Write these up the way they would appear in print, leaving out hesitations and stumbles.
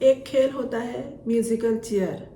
एक खेल होता है म्यूजिकल चेयर।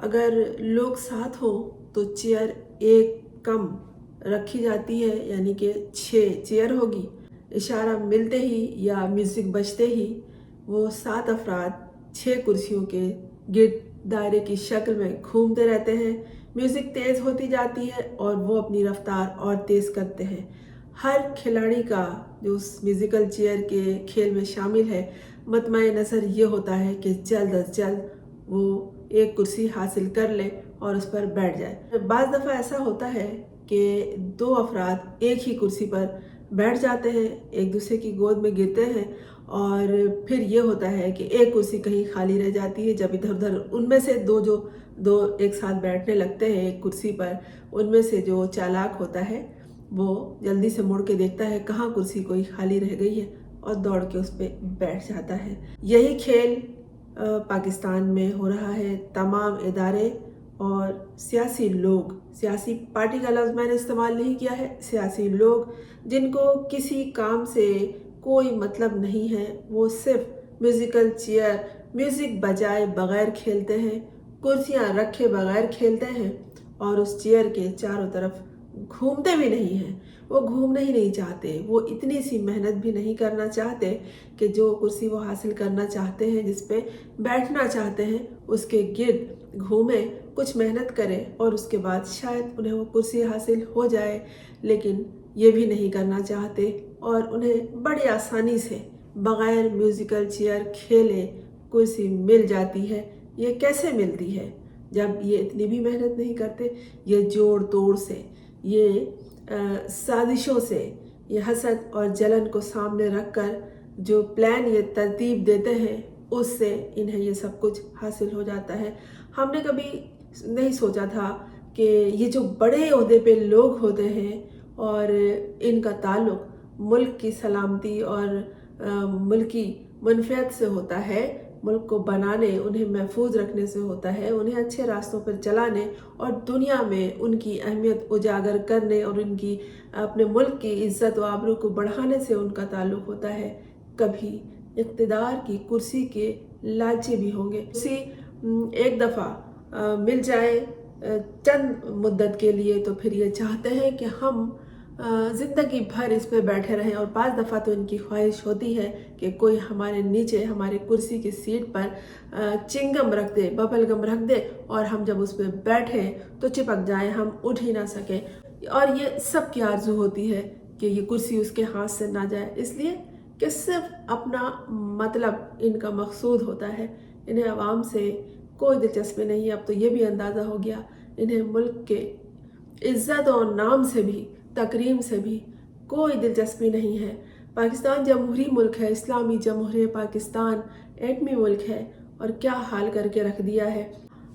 अगर लोग साथ हो तो चेयर एक कम रखी जाती है, यानी कि 6 चेयर होगी। इशारा मिलते ही या म्यूज़िक बजते ही वो 7 अफराद 6 कुर्सियों के गिर्द दायरे की शक्ल में घूमते रहते हैं। म्यूज़िक तेज़ होती जाती है और वो अपनी रफ्तार और तेज़ करते हैं। हर खिलाड़ी का जो उस म्यूज़िकल चेयर के खेल में शामिल है, मतमए नज़र ये होता है कि जल्द अज जल्द वो एक कुर्सी हासिल कर ले और उस पर बैठ जाए। बाज़ दफ़ा ऐसा होता है कि 2 अफराद एक ही कुर्सी पर बैठ जाते हैं, एक दूसरे की गोद में गिरते हैं और फिर ये होता है कि एक कुर्सी कहीं खाली रह जाती है। जब इधर उधर उनमें से दो एक साथ बैठने लगते हैं एक कुर्सी पर, उनमें से जो चालाक होता है वो जल्दी से मुड़ के देखता है कहाँ कुर्सी कोई खाली रह गई है और दौड़ के उस पर बैठ जाता है। यही खेल पाकिस्तान में हो रहा है। तमाम इदारे और सियासी लोग, सियासी पार्टी का लफ्ज़ मैंने इस्तेमाल नहीं किया है, सियासी लोग जिनको किसी काम से कोई मतलब नहीं है, वो सिर्फ म्यूज़िकल चेयर म्यूज़िक बजाए बगैर खेलते हैं, कुर्सियाँ रखे बगैर खेलते हैं और उस चेयर के चारों तरफ घूमते भी नहीं हैं। वो घूमना ही नहीं चाहते, वो इतनी सी मेहनत भी नहीं करना चाहते कि जो कुर्सी वो हासिल करना चाहते हैं, जिस पे बैठना चाहते हैं, उसके गिर्द घूमें, कुछ मेहनत करें और उसके बाद शायद उन्हें वो कुर्सी हासिल हो जाए। लेकिन ये भी नहीं करना चाहते और उन्हें बड़ी आसानी से बग़ैर म्यूज़िकल चेयर खेले कुर्सी मिल जाती है। ये कैसे मिलती है जब ये इतनी भी मेहनत नहीं करते? ये जोड़ तोड़ से, ये साजिशों से, ये हसद और जलन को सामने रखकर जो प्लान ये तरतीब देते हैं, उससे इन्हें ये सब कुछ हासिल हो जाता है। हमने कभी नहीं सोचा था कि ये जो बड़े ओहदे पे लोग होते हैं और इनका ताल्लुक मुल्क की सलामती और मुल्की मनफियत से होता है, मुल्क को बनाने, उन्हें महफूज रखने से होता है, उन्हें अच्छे रास्तों पर चलाने और दुनिया में उनकी अहमियत उजागर करने और उनकी अपने मुल्क की इज़्ज़त व आबरू को बढ़ाने से उनका ताल्लुक़ होता है। कभी इक़्तिदार की कुर्सी के लालची भी होंगे। कुर्सी एक दफ़ा मिल जाए चंद मुद्दत के लिए तो फिर ये चाहते हैं कि हम ज़िंदगी भर इस पे बैठे रहें और बाज़ दफ़ा तो इनकी ख्वाहिश होती है कि कोई हमारे नीचे हमारे कुर्सी की सीट पर चिंगम रख दे, बबल गम रख दे और हम जब उस पर बैठें तो चिपक जाएं, हम उठ ही ना सकें। और ये सब की आरज़ू होती है कि ये कुर्सी उसके हाथ से ना जाए, इसलिए कि सिर्फ अपना मतलब इनका मकसूद होता है। इन्हें आवाम से कोई दिलचस्पी नहीं है। अब तो ये भी अंदाज़ा हो गया इन्हें मुल्क के इज़्ज़त और नाम से भी, तकरीम से भी कोई दिलचस्पी नहीं है। पाकिस्तान जमहूरी मुल्क है, इस्लामी जमहूरियत पाकिस्तान एटमी मुल्क है और क्या हाल करके रख दिया है।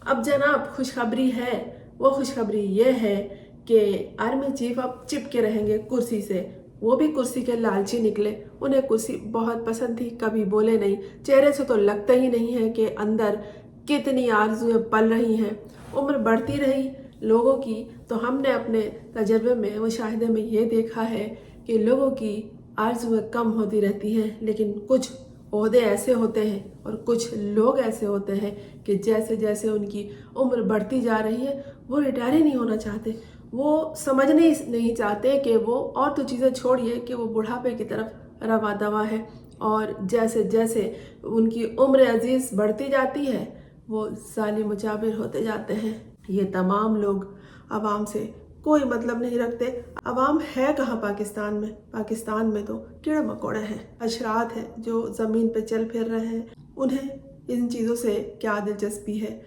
अब जनाब खुशखबरी है, वो खुशखबरी ये है कि आर्मी चीफ अब चिपके रहेंगे कुर्सी से। वो भी कुर्सी के लालची निकले, उन्हें कुर्सी बहुत पसंद थी, कभी बोले नहीं। चेहरे से तो लगता ही नहीं है कि अंदर कितनी आरज़ुएं पल रही हैं। उम्र बढ़ती रही लोगों की तो हमने अपने तजर्बे में, मुशाहिदे में ये देखा है कि लोगों की आरज़ुएं कम होती रहती हैं, लेकिन कुछ ओहदे ऐसे होते हैं और कुछ लोग ऐसे होते हैं कि जैसे जैसे उनकी उम्र बढ़ती जा रही है वो रिटायर ही नहीं होना चाहते। वो समझने नहीं चाहते कि वो और तो चीज़ें छोड़िए कि वो बुढ़ापे की तरफ रवा दवा है और जैसे जैसे उनकी उम्र अजीज़ बढ़ती जाती है वो जालिम मुजाबिर होते जाते हैं। ये तमाम लोग आवाम से कोई मतलब नहीं रखते। अवाम है कहाँ पाकिस्तान में? पाकिस्तान में तो कीड़े मकोड़े हैं, अशरात हैं जो ज़मीन पे चल फिर रहे हैं। उन्हें इन चीज़ों से क्या दिलचस्पी है?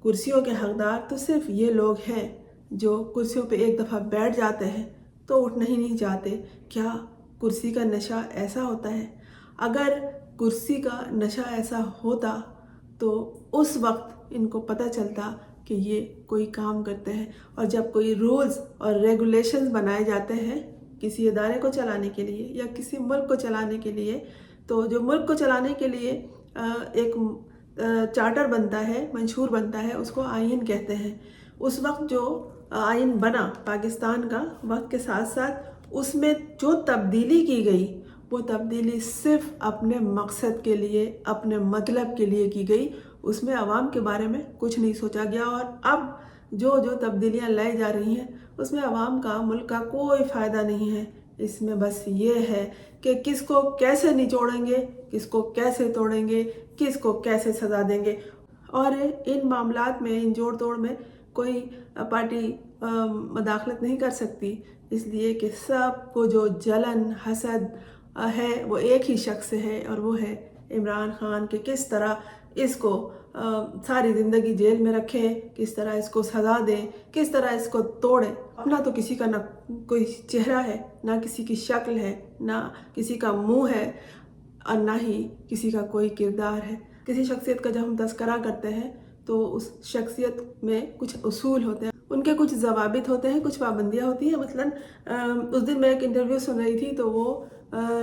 कुर्सियों के हकदार तो सिर्फ ये लोग हैं जो कुर्सियों पे एक दफ़ा बैठ जाते हैं तो उठना ही नहीं चाहते। क्या कुर्सी का नशा ऐसा होता है? अगर कुर्सी का नशा ऐसा होता तो उस वक्त इनको पता चलता कि ये कोई काम करते हैं। और जब कोई रूल्स और रेगुलेशंस बनाए जाते हैं किसी इदारे को चलाने के लिए या किसी मुल्क को चलाने के लिए, तो जो मुल्क को चलाने के लिए एक चार्टर बनता है, मंशूर बनता है, उसको आइन कहते हैं। उस वक्त जो आइन बना पाकिस्तान का, वक्त के साथ साथ उसमें जो तब्दीली की गई وہ تبدیلی صرف اپنے مقصد کے لیے، اپنے مطلب کے لیے کی گئی، اس میں عوام کے بارے میں کچھ نہیں سوچا گیا۔ اور اب جو تبدیلیاں لائی جا رہی ہیں اس میں عوام کا، ملک کا کوئی فائدہ نہیں ہے۔ اس میں بس یہ ہے کہ کس کو کیسے نچوڑیں گے، کس کو کیسے توڑیں گے، کس کو کیسے سزا دیں گے۔ اور ان معاملات میں، ان جوڑ توڑ میں کوئی پارٹی مداخلت نہیں کر سکتی، اس لیے کہ سب کو جو جلن، حسد ہے وہ ایک ہی شخص سے ہے، اور وہ ہے عمران خان، کہ کس طرح اس کو ساری زندگی جیل میں رکھیں، کس طرح اس کو سزا دیں، کس طرح اس کو توڑیں۔ اپنا تو کسی کا نہ کوئی چہرہ ہے، نہ کسی کی شکل ہے، نہ کسی کا منہ ہے، اور نہ ہی کسی کا کوئی کردار ہے۔ کسی شخصیت کا جب ہم تذکرہ کرتے ہیں تو اس شخصیت میں کچھ اصول ہوتے ہیں، ان کے کچھ ضوابط ہوتے ہیں، کچھ پابندیاں ہوتی ہیں۔ مثلاً اس دن میں ایک انٹرویو سن رہی تھی، تو وہ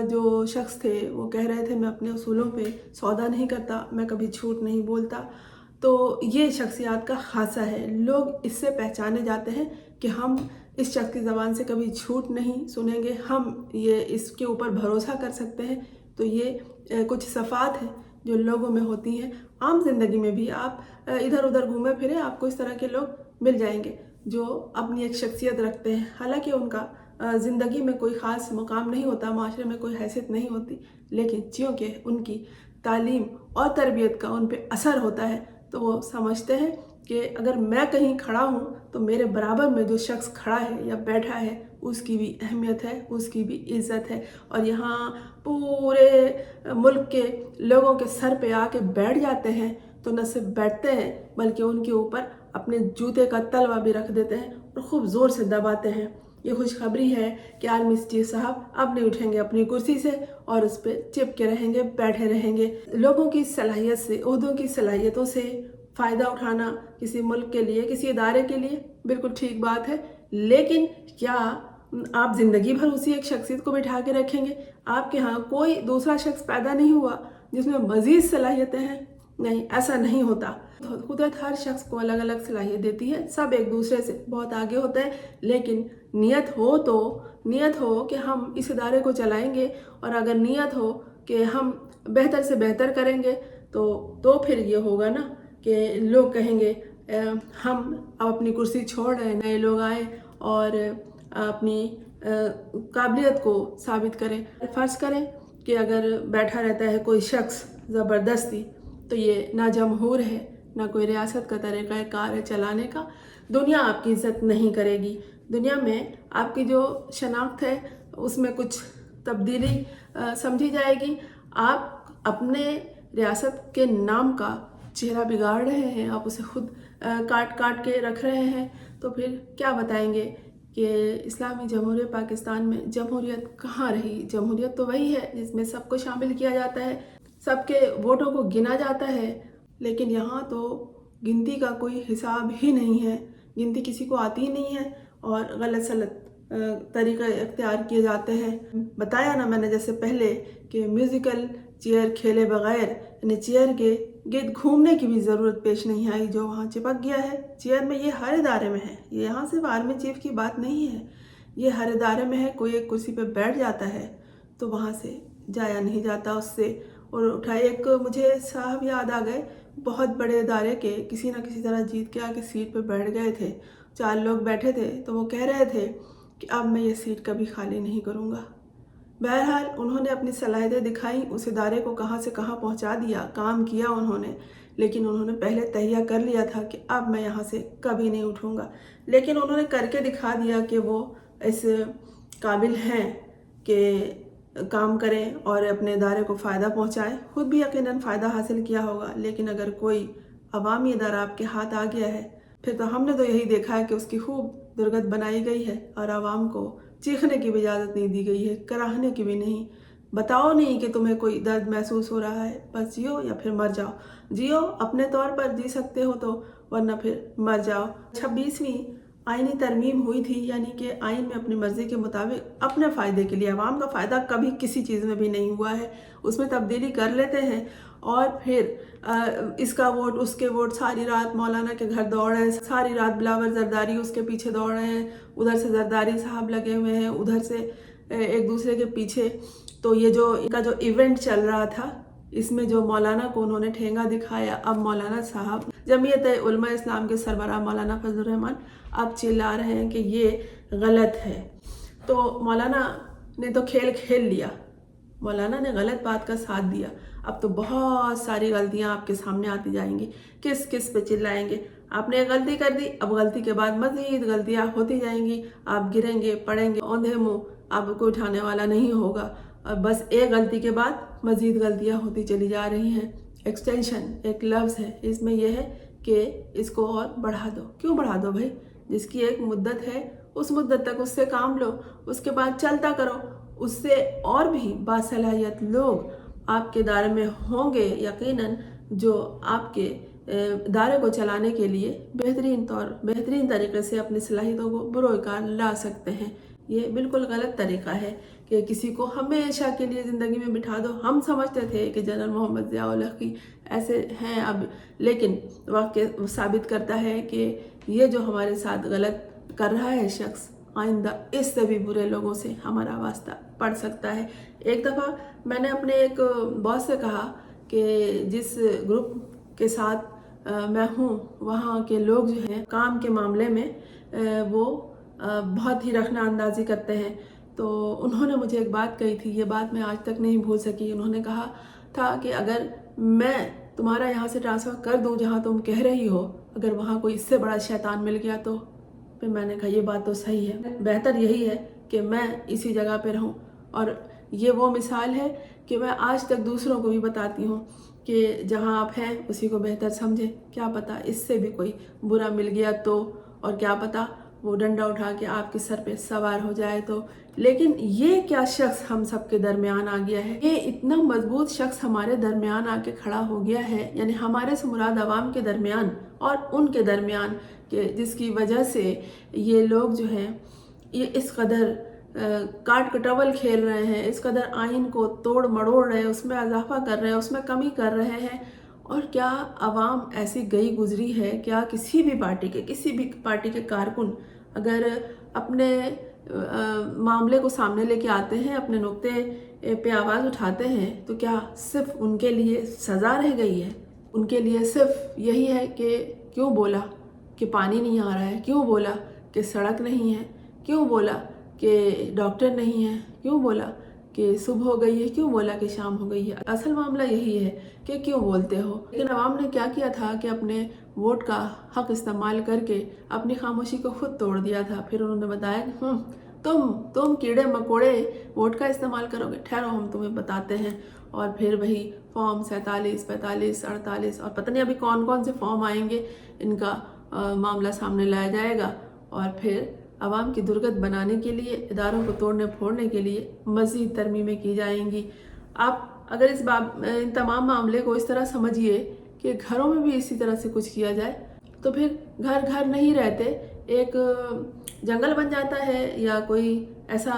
جو شخص تھے وہ کہہ رہے تھے میں اپنے اصولوں پہ سودا نہیں کرتا، میں کبھی جھوٹ نہیں بولتا۔ تو یہ شخصیات کا خاصہ ہے، لوگ اس سے پہچانے جاتے ہیں کہ ہم اس شخص کی زبان سے کبھی جھوٹ نہیں سنیں گے، ہم یہ اس کے اوپر بھروسہ کر سکتے ہیں۔ تو یہ کچھ صفات ہیں جو لوگوں میں ہوتی ہیں۔ عام زندگی میں بھی آپ ادھر ادھر گھومے پھرے، آپ کو اس طرح کے لوگ مل جائیں گے جو اپنی ایک شخصیت رکھتے ہیں، حالانکہ ان کا زندگی میں کوئی خاص مقام نہیں ہوتا، معاشرے میں کوئی حیثیت نہیں ہوتی، لیکن چونکہ ان کی تعلیم اور تربیت کا ان پہ اثر ہوتا ہے تو وہ سمجھتے ہیں کہ اگر میں کہیں کھڑا ہوں تو میرے برابر میں جو شخص کھڑا ہے یا بیٹھا ہے اس کی بھی اہمیت ہے، اس کی بھی عزت ہے۔ اور یہاں پورے ملک کے لوگوں کے سر پہ آ کے بیٹھ جاتے ہیں، تو نہ صرف بیٹھتے ہیں بلکہ ان کے اوپر اپنے جوتے کا تلوا بھی رکھ دیتے ہیں اور خوب زور سے دباتے ہیں۔ یہ خوشخبری ہے کہ آرمی چیف صاحب اب نہیں اٹھیں گے اپنی کرسی سے اور اس پہ چپ کے رہیں گے، بیٹھے رہیں گے۔ لوگوں کی صلاحیت سے، عہدوں کی صلاحیتوں سے فائدہ اٹھانا کسی ملک کے لیے، کسی ادارے کے لیے بالکل ٹھیک بات ہے، لیکن کیا آپ زندگی بھر اسی ایک شخصیت کو بٹھا کے رکھیں گے؟ آپ کے ہاں کوئی دوسرا شخص پیدا نہیں ہوا جس میں مزید صلاحیتیں ہیں؟ نہیں، ایسا نہیں ہوتا۔ قدرت ہر شخص کو الگ الگ صلاحیت دیتی ہے، سب ایک دوسرے سے بہت آگے ہوتے ہیں، لیکن نیت ہو کہ ہم اس ادارے کو چلائیں گے، اور اگر نیت ہو کہ ہم بہتر سے بہتر کریں گے تو پھر یہ ہوگا نا کہ لوگ کہیں گے ہم اب اپنی کرسی چھوڑ رہے ہیں، نئے لوگ آئیں اور اپنی قابلیت کو ثابت کریں۔ فرض کریں کہ اگر بیٹھا رہتا ہے کوئی شخص زبردستی، تو یہ نہ جمہور ہے، نہ کوئی ریاست کا طریقہ کار ہے چلانے کا۔ دنیا آپ کی عزت نہیں کرے گی، دنیا میں آپ کی جو شناخت ہے اس میں کچھ تبدیلی سمجھی جائے گی۔ آپ اپنے ریاست کے نام کا چہرہ بگاڑ رہے ہیں، آپ اسے خود کاٹ کے رکھ رہے ہیں، تو پھر کیا بتائیں گے کہ اسلامی جمہوریہ پاکستان میں جمہوریت کہاں رہی؟ جمہوریت تو وہی ہے جس میں سب کو شامل کیا جاتا ہے، سب کے ووٹوں کو گنا جاتا ہے، لیکن یہاں تو گنتی کا کوئی حساب ہی نہیں ہے، گنتی کسی کو آتی ہی نہیں ہے، اور غلط سلط طریقے اختیار کیے جاتے ہیں۔ بتایا نا میں نے جیسے پہلے کہ میوزیکل چیئر کھیلے بغیر، یعنی چیئر کے گرد گھومنے کی بھی ضرورت پیش نہیں آئی، جو وہاں چپک گیا ہے چیئر میں۔ یہ ہر ادارے میں ہے، یہ یہاں صرف آرمی چیف کی بات نہیں ہے، یہ ہر ادارے میں ہے۔ کوئی ایک کرسی پہ بیٹھ جاتا ہے تو وہاں سے جایا نہیں جاتا اس سے، اور اٹھائے۔ ایک مجھے صاحب یاد آ گئے، بہت بڑے ادارے کے کسی نہ کسی طرح جیت کے آ کے سیٹ پہ بیٹھ گئے تھے، 4 لوگ بیٹھے تھے، تو وہ کہہ رہے تھے کہ اب میں یہ سیٹ کبھی خالی نہیں کروں گا۔ بہرحال انہوں نے اپنی صلاحیتیں دکھائیں، اس ادارے کو کہاں سے کہاں پہنچا دیا، کام کیا انہوں نے، لیکن انہوں نے پہلے تہیہ کر لیا تھا کہ اب میں یہاں سے کبھی نہیں اٹھوں گا، لیکن انہوں نے کر کے دکھا دیا کہ وہ اس قابل ہیں کہ کام کریں اور اپنے ادارے کو فائدہ پہنچائیں۔ خود بھی یقیناً فائدہ حاصل کیا ہوگا، لیکن اگر کوئی عوامی ادارہ آپ کے ہاتھ آ گیا ہے، پھر تو ہم نے تو یہی دیکھا ہے کہ اس کی خوب درگت بنائی گئی ہے، اور عوام کو چیخنے کی بھی اجازت نہیں دی گئی ہے، کراہنے کی بھی نہیں۔ بتاؤ نہیں کہ تمہیں کوئی درد محسوس ہو رہا ہے، بس جیو یا پھر مر جاؤ۔ جیو اپنے طور پر جی سکتے ہو تو، ورنہ پھر مر جاؤ۔ 26ویں آئینی ترمیم ہوئی تھی، یعنی کہ آئین میں اپنی مرضی کے مطابق اپنے فائدے کے لیے، عوام کا فائدہ کبھی کسی چیز میں بھی نہیں ہوا ہے، اس میں تبدیلی کر لیتے ہیں، اور پھر اس کا ووٹ، اس کے ووٹ، ساری رات مولانا کے گھر دوڑ رہے ہیں، ساری رات بلاول زرداری اس کے پیچھے دوڑ رہے ہیں، ادھر سے زرداری صاحب لگے ہوئے ہیں، ادھر سے एक दूसरे के पीछे। तो ये जो इनका जो इवेंट चल रहा था, इसमें जो मौलाना को उन्होंने ठेंगा दिखाया, अब मौलाना साहब जमीयत उलमा इस्लाम के सरबराह मौलाना फजलुर रहमान अब चिल्ला रहे हैं कि ये गलत है। तो मौलाना ने तो खेल खेल लिया, मौलाना ने गलत बात का साथ दिया। अब तो बहुत सारी गलतियां आपके सामने आती जाएंगी, किस किस पे चिल्लाएंगे। आपने एक गलती कर दी, अब गलती के बाद मजीद गलतियां होती जाएंगी, आप गिरेंगे पड़ेंगे, औंधे मुंह आपको उठाने वाला नहीं होगा। और बस एक गलती के बाद मजीद गलतियां होती चली जा रही हैं। एक्सटेंशन एक लफ्ज़ है, इसमें यह है कि इसको और बढ़ा दो। क्यों बढ़ा दो भाई? जिसकी एक मुद्दत है उस मुद्दत तक उससे काम लो, उसके बाद चलता करो। उससे और भी बासलाहियत लोग आपके दायरे में होंगे यकीनन, जो आपके दायरे को चलाने के लिए बेहतरीन तरीके से अपनी सलाहियतों को बरोकार ला सकते हैं। ये बिल्कुल गलत तरीका है कि किसी को हमेशा के लिए ज़िंदगी में बिठा दो। हम समझते थे कि जनरल मोहम्मद ज़िया-उल हक़ ऐसे हैं अब, लेकिन वक्त साबित करता है कि ये जो हमारे साथ गलत कर रहा है शख्स, आइंदा इससे भी बुरे लोगों से हमारा वास्ता पड़ सकता है। एक दफ़ा मैंने अपने एक बॉस से कहा कि जिस ग्रुप के साथ मैं हूँ, वहाँ के लोग जो हैं काम के मामले में वो बहुत ही रखना अंदाजी करते हैं। तो उन्होंने मुझे एक बात कही थी, ये बात मैं आज तक नहीं भूल सकी। उन्होंने कहा था कि अगर मैं तुम्हारा यहाँ से ट्रांसफ़र कर दूँ जहाँ तुम कह रही हो, अगर वहाँ कोई इससे बड़ा शैतान मिल गया तो। फिर मैंने कहा ये बात तो सही है, बेहतर यही है कि मैं इसी जगह पे रहूं। और ये वो मिसाल है कि मैं आज तक दूसरों को भी बताती हूँ कि जहाँ आप हैं उसी को बेहतर समझें। क्या पता इससे भी कोई बुरा मिल गया तो, और क्या पता वो डंडा उठा के आपके सर पे सवार हो जाए तो। लेकिन ये क्या शख्स हम सबके दरमियान आ गया है, ये इतना मजबूत शख्स हमारे दरमियान आके खड़ा हो गया है, यानी हमारे से मुराद अवाम के दरमियान और उनके दरमियान, कि जिसकी वजह से ये लोग जो हैं ये इस कदर काट कटवल खेल रहे हैं, इस कदर आइन को तोड़ मड़ोड़ रहे हैं, उसमें इजाफा कर रहे हैं, उसमें कमी कर रहे हैं। और क्या अवाम ऐसी गई गुजरी है? क्या किसी भी पार्टी के कारकुन अगर अपने मामले को सामने लेके आते हैं, अपने नुक्ते पे आवाज़ उठाते हैं, तो क्या सिर्फ उनके लिए सज़ा रह गई है? उनके लिए सिर्फ यही है कि क्यों बोला कि पानी नहीं आ रहा है, क्यों बोला कि सड़क नहीं है, क्यों बोला कि डॉक्टर नहीं है, क्यों बोला कि सुबह हो गई है, क्यों बोला कि शाम हो गई है? असल मामला यही है कि क्यों बोलते हो। लेकिन अवाम ने क्या किया था कि अपने वोट का हक इस्तेमाल करके अपनी खामोशी को खुद तोड़ दिया था। फिर उन्होंने बताया कि तुम कीड़े मकोड़े वोट का इस्तेमाल करोगे, ठहरो हम तुम्हें बताते हैं। और फिर वही फॉर्म 47, 45, 48 और पता नहीं अभी कौन कौन से फॉर्म आएंगे, इनका मामला सामने लाया जाएगा। और फिर आवाम की दुर्गत बनाने के लिए, इदारों को तोड़ने फोड़ने के लिए मज़ीद तरमीमें की जाएंगी। आप अगर इन तमाम मामले को इस तरह समझिए कि घरों में भी इसी तरह से कुछ किया जाए, तो फिर घर घर नहीं रहते, एक जंगल बन जाता है या कोई ऐसा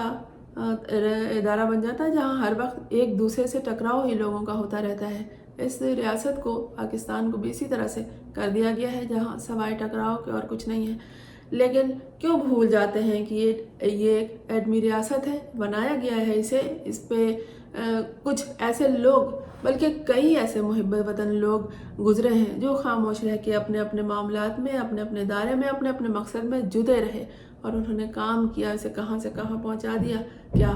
इदारा बन जाता है जहाँ हर वक्त एक दूसरे से टकराव ही लोगों का होता रहता है। इस रियासत को, पाकिस्तान को भी इसी तरह से कर दिया गया है जहाँ सवाए टकराव के और कुछ नहीं है। लेकिन क्यों भूल जाते हैं कि ये एक एडमी रियासत है, बनाया गया है इसे, इस पे कुछ ऐसे लोग, बल्कि कई ऐसे मुहिब वतन लोग गुजरे हैं जो खामोश रह के अपने अपने मामलात में, अपने अपने दायरे में, अपने अपने मकसद में जुटे रहे और उन्होंने काम किया, इसे कहाँ से कहाँ पहुँचा दिया। क्या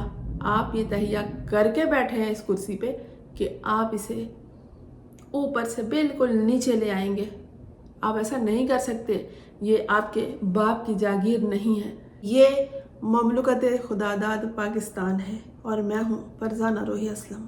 आप ये तहिया करके बैठे हैं इस कुर्सी पे कि आप इसे ऊपर से बिल्कुल नीचे ले आएंगे? आप ऐसा नहीं कर सकते। ये आपके बाप की जागीर नहीं है, ये ममलुकत खुदादाद पाकिस्तान है और मैं हूँ फरजाना रोही असलम।